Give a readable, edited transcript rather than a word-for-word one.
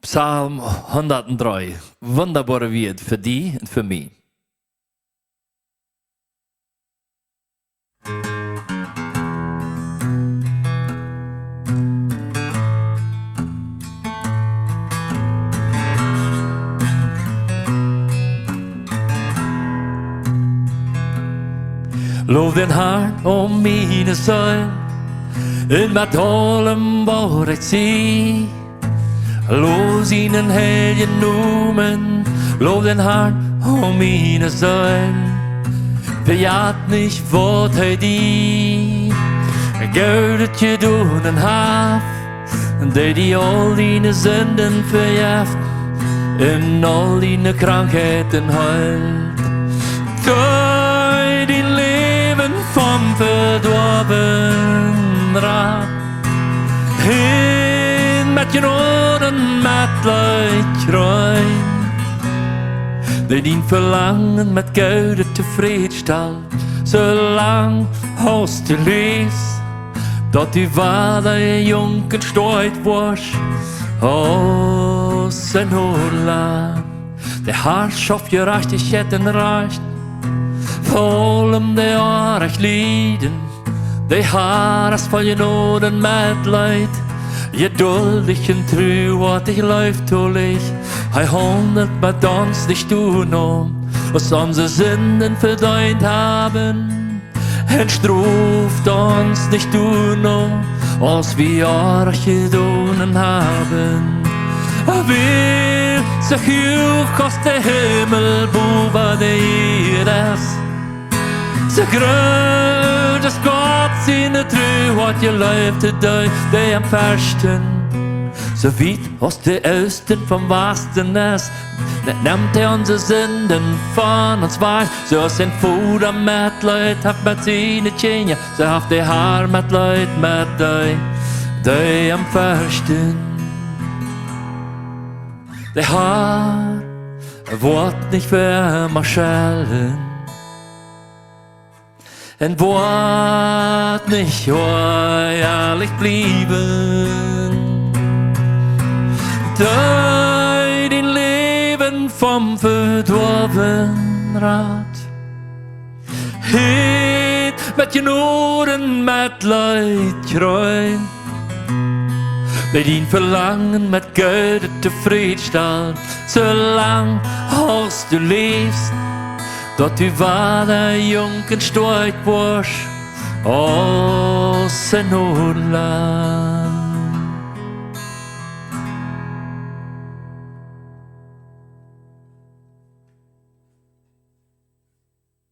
Psalm 103. Wunderbare Lied für die und für mich. Lof den Herrn om mine søjn, in mit allem vad ich sieh. Lof seinen helgen Namen, lof den Herrn om mine søjn. Verjagt nicht, wat die. Gaudet je door den Haaf, die all deine Sünden verjaft, in all deine Krankheiten heilt. Dein Leben vom verdorben Rad, hin mit Genoden, mit Leid rein. Die dien verlangen mit Gaude tevredenstelt, zolang hast du liefst, dat die Wade jonken steuert warst, aus en Horland. Der Herrschaft gerechtigkeit en recht, vor allem der Arech lieden, der Herres voll Genoden mit Leid, geduldig und treu, wat ich läuft tolich, handelt mit uns nicht tun, was unsere Sünden verdient haben, straft uns nicht tun, was wir Arech getan haben. Will sich hoch aus der Himmel boven der Erdes, så grønt er Gott sine tro at jeg løfte deg, det am färsten. Så vidt aus der Östen vom Westen ist, nimmt unsere Sünden von uns weg. Så sin Fuder mit Leid hat mit sine Tjenja, så haft der Herr mit Leid mit dig, det am färsten. Der Herr wird nicht für immer schellen, en wordt nicht ehrlich blieben. Dein Leben vom verdorben Rad, hit mit Genoden, mit Leid rein. Die dien verlangen mit Gaude tevredenstelt, zolang als du lebst, dat du Wade jonken steuert warst, aus en Horland.